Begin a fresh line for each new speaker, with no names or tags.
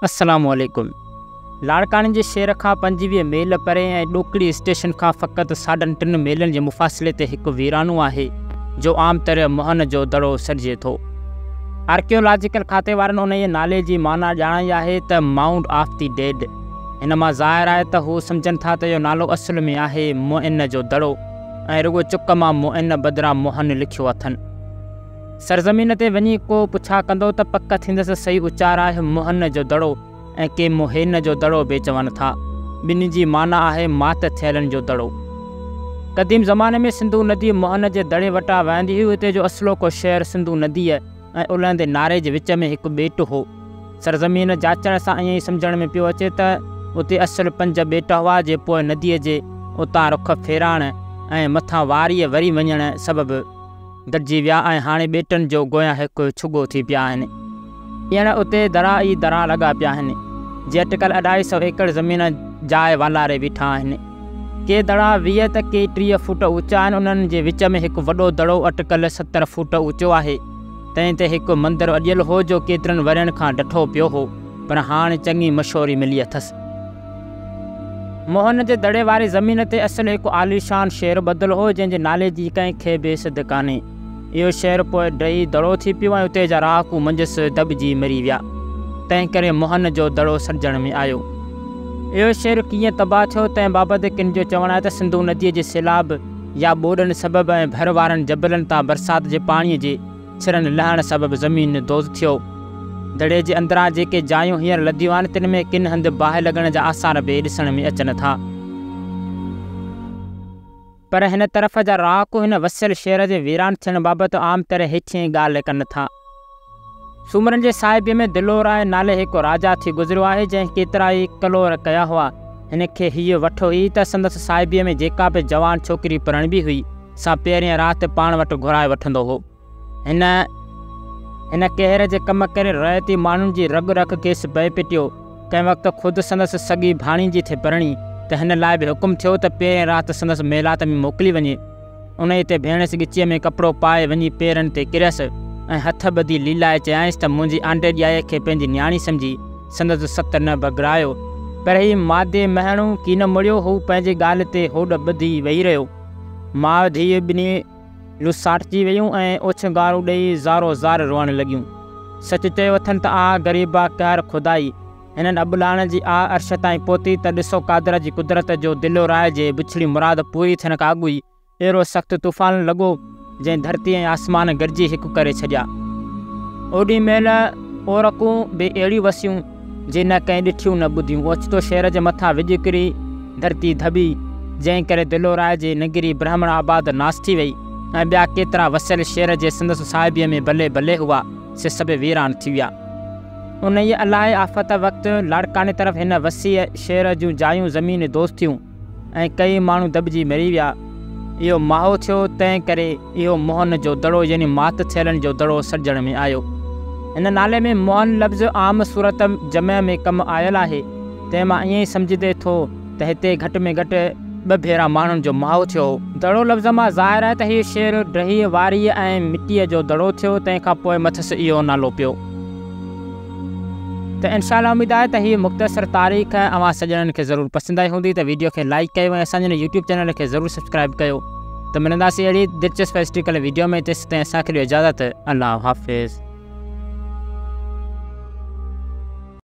अस्सलामुअलैकुम। लाड़काने जे शेर खां 25 मील परे ऐं ॾोकड़ी स्टेशन खां फ़क़ति 3.5 मीलनि जे मुफ़ासिले ते हिकु वीरानो आहे जो आम तरह मोहन जो दड़ो सॾिजे थो। आर्कियोलॉजिकल खाते वारनि उन जे नाले जी माना ॼाणाई आहे त माउंट ऑफ दी डेड। हिन मां ज़ाहिर आहे त हू सम्झनि था त इहो नालो असुल में आहे मोइन जो दड़ो ऐं रुॻो चुक मां मोइन बदिरां मोहन लिखियो अथनि। सरज़मीन ते वञी को पुछा कंदो त पक थींदसि सही उचार आहे मोहन जो दड़ो ऐं के मोहिन जो दड़ो बि चवनि था। ॿिन्ही जी माना आहे मात थियलनि जो दड़ो। क़दीम ज़माने में सिंधु नदी मोहन जे दड़े वटां वहंदी हुई। हुते जो असलो को शहर सिंधु नदीअ ऐं उलहंदे नारे जे विच में हिकु ॿेटु हो। सरज़मीन जाचण सां ईअं ई सम्झण में पियो अचे त उते असुलु 5 ॿेट हुआ जे पोइ नदीअ जे उतां रुख फेराइण ऐं मथां वारीअ वरी वञण सबबु गॾिजी विया ऐं हाणे ॿेटनि जो गोया हिकु छुगो थी पिया आहिनि। हींअर उते दरा ई दरा लॻा पिया आहिनि। जे अटिकल 250 एकड़ ज़मीन जाइ वालारे बीठा आहिनि। के दड़ा 20 त के 30 फुट ऊचा आहिनि। उन्हनि जे विच में हिकु वॾो दड़ो अटिकल 70 फुट ऊचो आहे। तंहिं ते हिकु मंदरु अॼियलु हो जो केतिरनि वरियनि खां ॾठो पियो हो, पर हाणे चङी मशहूरी मिली अथसि। मोहन जे दड़े वारी ज़मीन ते असुलु हिकु आलीशान शेर ॿधलु हो जंहिंजे नाले जी कंहिंखे बि सिध कान्हे। इहो शहर पोइ डही दड़ो थी पियो ऐं उते जा रहाकू मंझसि दॿिजी मरी विया। तंहिं करे मोहन जो दड़ो सॾिजण में आयो। इहो शहर कीअं तबाह थियो तंहिं बाबति किन जो चवणु आहे त सिंधु नदीअ जे सैलाब या ॿोॾनि सबबु ऐं भर वारनि जबलनि तां बरसाति जे पाणीअ जे छिरनि लहण सबबु ज़मीन दोज़ थियो। दड़े जे अंदरां जेके जायूं हींअर लधियूं आहिनि तिन में किन हंधि बाहि लॻण जा आसार बि ॾिसण में अचनि था। पर हिन तरफ़ जा रहाकू हिन वसियल शहर जे वीरान थियण बाबति आम तरह हेठियां ई ॻाल्हि कनि था। सूमरनि जे साहिबीअ में दिलोराय नाले हिकु राजा थी गुज़रियो आहे जंहिं केतिरा ई कलोर कया हुआ। हिन खे हीअ वठो ई त संदसि साहिबीअ में जेका बि जवान छोकिरी परणबी हुई सा पहिरियों राति पाण वटि घुराए वठंदो हो। हिन कहर जे कम करे रहियती माण्हुनि जी रग रख केस पए पिटियो। कंहिं वक़्तु ख़ुदि संदसि सॻी भाणीजी थे परणी त हिन लाइ बि हुकुम थियो त पहिरें राति संदसि मेलात में मोकिली वञे। उन ते भेणसि ॻिचीअ में कपिड़ो पाए वञी पेरनि ते किरियसि ऐं हथ ॿधी लीलाए चयाईंसि त मुंहिंजी आंडे ॼाए खे पंहिंजी न्याणी सम्झी संदसि सत न बगड़ायो। पर ही मादे महणू की न मुड़ियो। हू पंहिंजी ॻाल्हि ते होॾ ॿधी वेही रहियो। माउ धीउ ॿिन्ही लुसाटजी वियूं ऐं ओछंगारूं ॾेई ज़ारो ज़ार रोअणु लॻियूं। सच चयो अथनि त आ ग़रीबा कहर खुदाई। हिननि अबुलाण जी आ अर्श ताईं पहुती त ॾिसो कादर जी कुदरत जो दिलो राय जे बिछड़ी मुराद पूरी थियण खां अॻु ई अहिड़ो सख़्तु तूफ़ान लॻो जंहिं धरती ऐं आसमान गॾिजी हिकु करे छॾिया। ओॾी महिल औरकूं बि अहिड़ियूं वसियूं जे न कंहिं ॾिठियूं न ॿुधियूं। ओचितो शहर जे मथां विझ किरी धरती धबी जंहिं करे दिलो राय जे नगरी ब्राह्मण आबाद नास थी वई ऐं ॿिया केतिरा वसियल शहर जे संदसि साहिबीअ में भले भले हुआ से सभु वीरान थी विया। उन ई अलाए आफ़त वक़्तु लाड़काने तरफ़ हिन वसीअ शहर जूं जायूं ज़मीन दोस्त थियूं ऐं कई माण्हू दॿिजी मरी विया। इहो माहो थियो तंहिं करे इहो मोहन जो दड़ो यानी मात थियलनि जो दड़ो सॾिजण में आयो। हिन नाले में मोहन लफ़्ज़ आम सूरत जमय में कमु आयल आहे। तंहिं मां ईअं ई सम्झिजे थो त हिते घटि में घटि 2 भेरा माण्हुनि जो माहो थियो। दड़ो लफ़्ज़ मां ज़ाहिर आहे त हीउ शहर डही वारीअ ऐं मिटीअ जो दड़ो थियो। तंहिंखां पोइ मथसि इहो नालो पियो। त इंशाअल्लाह उमेद आहे त हीअ मुख़्तसर तारीख़ अवां सॼणनि खे ज़रूरु पसंदि आई हूंदी। त वीडियो खे लाइक कयो ऐं असांजे यूट्यूब चैनल खे ज़रूरु सब्सक्राइब कयो। त मिलंदासीं अहिड़ी दिलचस्प हिस्ट्रिकल वीडियो में। तेसिताईं असांखे ॾियो इजाज़त। अल्लाह हाफ़िज़।